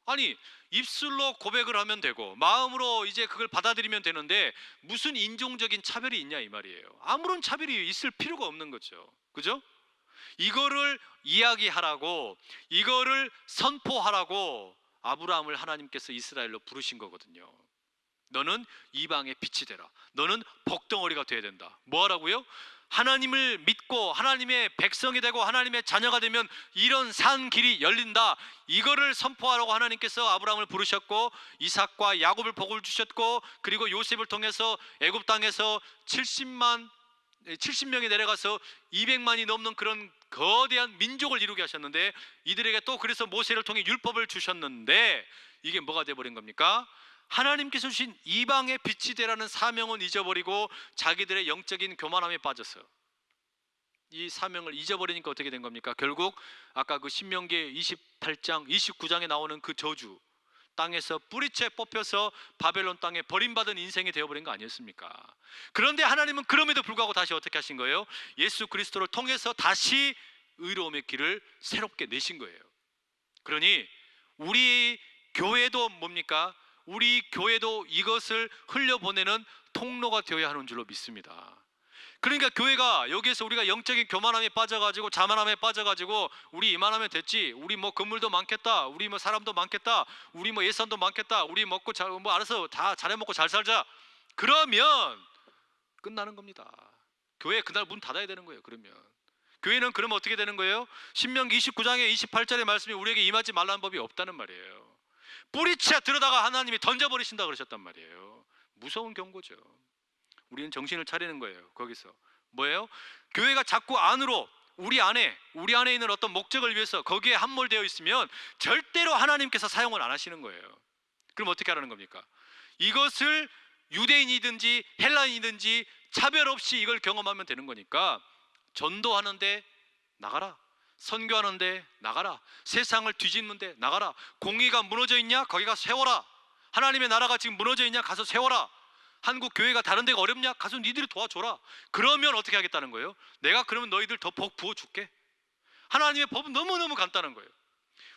Speaker 1: 아니, 입술로 고백을 하면 되고 마음으로 이제 그걸 받아들이면 되는데 무슨 인종적인 차별이 있냐 이 말이에요. 아무런 차별이 있을 필요가 없는 거죠. 그죠? 이거를 이야기하라고, 이거를 선포하라고 아브라함을 하나님께서 이스라엘로 부르신 거거든요. 너는 이방의 빛이 되라. 너는 복덩어리가 돼야 된다. 뭐 하라고요? 하나님을 믿고 하나님의 백성이 되고 하나님의 자녀가 되면 이런 산 길이 열린다. 이거를 선포하라고 하나님께서 아브라함을 부르셨고 이삭과 야곱을 복을 주셨고 그리고 요셉을 통해서 애굽 땅에서 70명이 내려가서 200만이 넘는 그런 거대한 민족을 이루게 하셨는데 이들에게 또 그래서 모세를 통해 율법을 주셨는데 이게 뭐가 돼버린 겁니까? 하나님께서 주신 이방의 빛이 되라는 사명은 잊어버리고 자기들의 영적인 교만함에 빠졌어요. 이 사명을 잊어버리니까 어떻게 된 겁니까? 결국 아까 그 신명기 28장 29장에 나오는 그 저주, 땅에서 뿌리채 뽑혀서 바벨론 땅에 버림받은 인생이 되어버린 거 아니었습니까? 그런데 하나님은 그럼에도 불구하고 다시 어떻게 하신 거예요? 예수 그리스도를 통해서 다시 의로움의 길을 새롭게 내신 거예요. 그러니 우리 교회도 뭡니까? 우리 교회도 이것을 흘려보내는 통로가 되어야 하는 줄로 믿습니다. 그러니까 교회가 여기에서 우리가 영적인 교만함에 빠져가지고 자만함에 빠져가지고 우리 이만하면 됐지, 우리 뭐 건물도 많겠다, 우리 뭐 사람도 많겠다, 우리 뭐 예산도 많겠다, 우리 먹고 뭐 알아서 다 잘해 먹고 잘 살자, 그러면 끝나는 겁니다. 교회 그날 문 닫아야 되는 거예요. 그러면 교회는 그러면 어떻게 되는 거예요? 신명기 29장의 28절의 말씀이 우리에게 임하지 말라는 법이 없다는 말이에요. 뿌리채 들어다가 하나님이 던져버리신다 그러셨단 말이에요. 무서운 경고죠. 우리는 정신을 차리는 거예요. 거기서 뭐예요? 교회가 자꾸 안으로 우리 안에 있는 어떤 목적을 위해서 거기에 함몰되어 있으면 절대로 하나님께서 사용을 안 하시는 거예요. 그럼 어떻게 하라는 겁니까? 이것을 유대인이든지 헬라인이든지 차별 없이 이걸 경험하면 되는 거니까 전도하는데 나가라, 선교하는데 나가라, 세상을 뒤집는데 나가라, 공의가 무너져 있냐? 거기 가서 세워라. 하나님의 나라가 지금 무너져 있냐? 가서 세워라. 한국 교회가 다른 데가 어렵냐? 가서 니들이 도와줘라. 그러면 어떻게 하겠다는 거예요? 내가 그러면 너희들 더 복 부어줄게. 하나님의 법은 너무너무 간단한 거예요.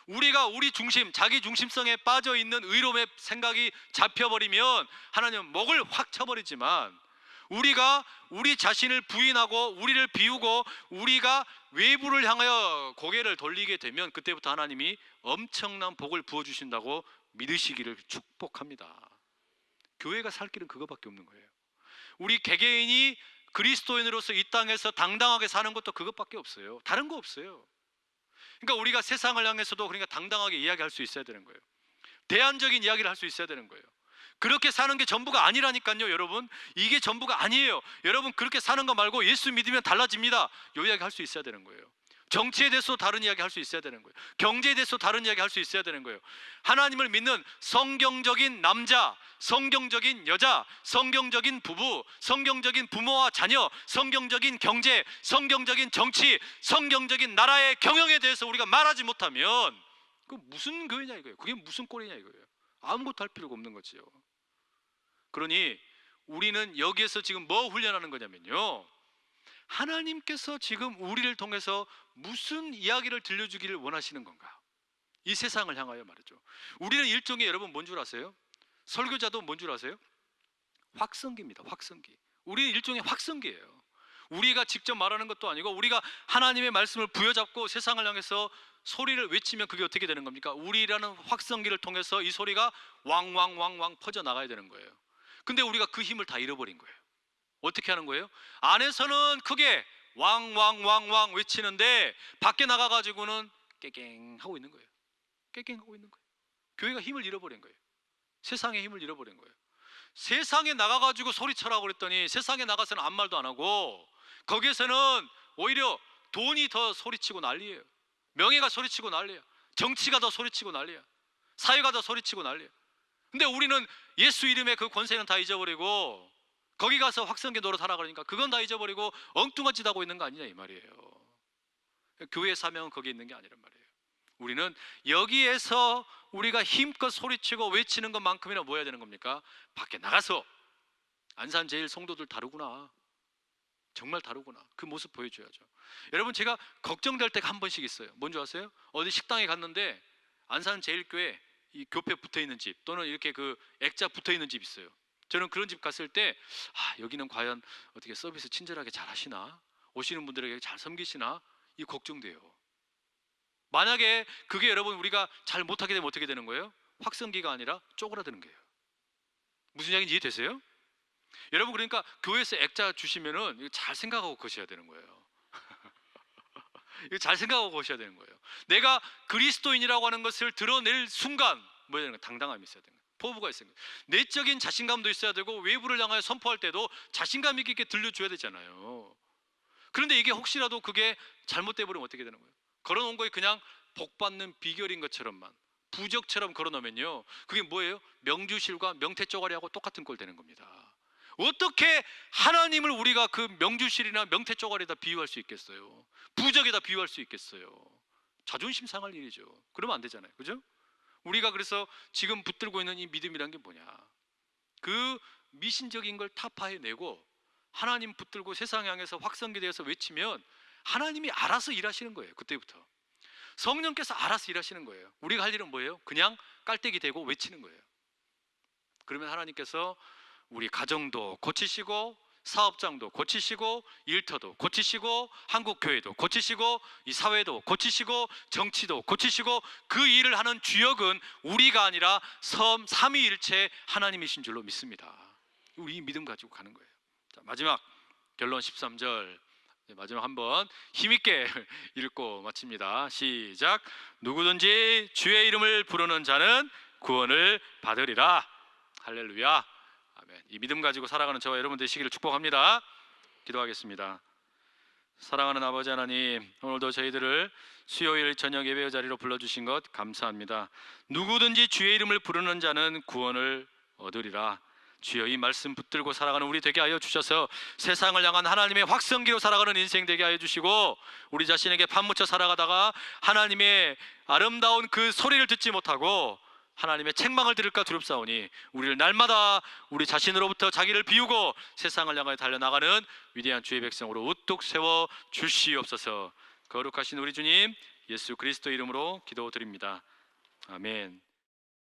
Speaker 1: 우리가 우리 중심, 자기 중심성에 빠져 있는 의로움의 생각이 잡혀버리면 하나님은 목을 확 쳐버리지만, 우리가 우리 자신을 부인하고 우리를 비우고 우리가 외부를 향하여 고개를 돌리게 되면 그때부터 하나님이 엄청난 복을 부어주신다고 믿으시기를 축복합니다. 교회가 살 길은 그거밖에 없는 거예요. 우리 개개인이 그리스도인으로서 이 땅에서 당당하게 사는 것도 그것밖에 없어요. 다른 거 없어요. 그러니까 우리가 세상을 향해서도 그러니까 당당하게 이야기할 수 있어야 되는 거예요. 대안적인 이야기를 할 수 있어야 되는 거예요. 그렇게 사는 게 전부가 아니라니까요, 여러분. 이게 전부가 아니에요. 여러분, 그렇게 사는 거 말고 예수 믿으면 달라집니다, 이 이야기 할 수 있어야 되는 거예요. 정치에 대해서 다른 이야기 할 수 있어야 되는 거예요. 경제에 대해서 다른 이야기 할 수 있어야 되는 거예요. 하나님을 믿는 성경적인 남자, 성경적인 여자, 성경적인 부부, 성경적인 부모와 자녀, 성경적인 경제, 성경적인 정치, 성경적인 나라의 경영에 대해서 우리가 말하지 못하면 그 무슨 교회냐 이거예요. 그게 무슨 꼴이냐 이거예요. 아무것도 할 필요가 없는 거지요. 그러니 우리는 여기에서 지금 뭐 훈련하는 거냐면요, 하나님께서 지금 우리를 통해서 무슨 이야기를 들려주기를 원하시는 건가? 이 세상을 향하여 말이죠. 우리는 일종의, 여러분 뭔 줄 아세요? 설교자도 뭔 줄 아세요? 확성기입니다. 확성기. 우리는 일종의 확성기예요. 우리가 직접 말하는 것도 아니고 우리가 하나님의 말씀을 부여잡고 세상을 향해서 소리를 외치면 그게 어떻게 되는 겁니까? 우리라는 확성기를 통해서 이 소리가 왕왕왕왕 퍼져나가야 되는 거예요. 근데 우리가 그 힘을 다 잃어버린 거예요. 어떻게 하는 거예요? 안에서는 크게 왕왕왕왕 외치는데 밖에 나가가지고는 깨갱 하고 있는 거예요. 깨갱 하고 있는 거예요. 교회가 힘을 잃어버린 거예요. 세상의 힘을 잃어버린 거예요. 세상에 나가가지고 소리쳐라고 그랬더니 세상에 나가서는 아무 말도 안 하고 거기에서는 오히려 돈이 더 소리치고 난리예요. 명예가 소리치고 난리야. 정치가 더 소리치고 난리야. 사회가 더 소리치고 난리야. 근데 우리는 예수 이름의 그 권세는 다 잊어버리고 거기 가서 확성기 노릇하라 그러니까 그건 다 잊어버리고 엉뚱한 짓 하고 있는 거 아니냐 이 말이에요. 교회의 사명은 거기에 있는 게 아니란 말이에요. 우리는 여기에서 우리가 힘껏 소리치고 외치는 것만큼이나 뭐 해야 되는 겁니까? 밖에 나가서 안산 제일 성도들 다르구나, 정말 다르구나, 그 모습 보여줘야죠. 여러분, 제가 걱정될 때가 한 번씩 있어요. 뭔지 아세요? 어디 식당에 갔는데 안산 제일교회 이 교패 붙어있는 집 또는 이렇게 그 액자 붙어있는 집 있어요. 저는 그런 집 갔을 때 여기는 과연 어떻게 서비스 친절하게 잘 하시나, 오시는 분들에게 잘 섬기시나, 이 걱정돼요. 만약에 그게 여러분 우리가 잘 못하게 되면 어떻게 되는 거예요? 확성기가 아니라 쪼그라드는 거예요. 무슨 이야기인지 이해되세요? 여러분, 그러니까 교회에서 액자 주시면은 이거 잘 생각하고 거셔야 되는 거예요. 이거 잘 생각하고 거셔야 되는 거예요. 내가 그리스도인이라고 하는 것을 드러낼 순간 뭐 해야 되는 거예요? 당당함이 있어야 되는 거예요. 포부가 있어야 되는 거예요. 내적인 자신감도 있어야 되고 외부를 향하여 선포할 때도 자신감 있게 들려줘야 되잖아요. 그런데 이게 혹시라도 그게 잘못돼 버리면 어떻게 되는 거예요? 걸어놓은 거에 그냥 복받는 비결인 것처럼만 부적처럼 걸어놓으면요, 그게 뭐예요? 명주실과 명태쪼가리하고 똑같은 꼴 되는 겁니다. 어떻게 하나님을 우리가 그 명주실이나 명태쪼가리에다 비유할 수 있겠어요? 부적에다 비유할 수 있겠어요? 자존심 상할 일이죠. 그러면 안 되잖아요, 그죠? 우리가 그래서 지금 붙들고 있는 이 믿음이란 게 뭐냐, 그 미신적인 걸 타파해내고 하나님 붙들고 세상 향해서 확성기 되어서 외치면 하나님이 알아서 일하시는 거예요. 그때부터 성령께서 알아서 일하시는 거예요. 우리가 할 일은 뭐예요? 그냥 깔때기 대고 외치는 거예요. 그러면 하나님께서 우리 가정도 고치시고 사업장도 고치시고 일터도 고치시고 한국교회도 고치시고 이 사회도 고치시고 정치도 고치시고 그 일을 하는 주역은 우리가 아니라 삼위일체 하나님이신 줄로 믿습니다. 우리 믿음 가지고 가는 거예요. 자, 마지막 결론 13절 마지막 한번 힘있게 읽고 마칩니다. 시작. 누구든지 주의 이름을 부르는 자는 구원을 받으리라. 할렐루야. 아멘. 이 믿음 가지고 살아가는 저와 여러분 되시기를 축복합니다. 기도하겠습니다. 사랑하는 아버지 하나님, 오늘도 저희들을 수요일 저녁 예배 자리로 불러주신 것 감사합니다. 누구든지 주의 이름을 부르는 자는 구원을 얻으리라. 주여, 이 말씀 붙들고 살아가는 우리 되게 하여 주셔서 세상을 향한 하나님의 확성기로 살아가는 인생 되게 하여 주시고, 우리 자신에게 판묻혀 살아가다가 하나님의 아름다운 그 소리를 듣지 못하고 하나님의 책망을 들을까 두렵사오니, 우리를 날마다 우리 자신으로부터 자기를 비우고 세상을 향하여 달려나가는 위대한 주의 백성으로 우뚝 세워 주시옵소서. 거룩하신 우리 주님 예수 그리스도 이름으로 기도드립니다. 아멘.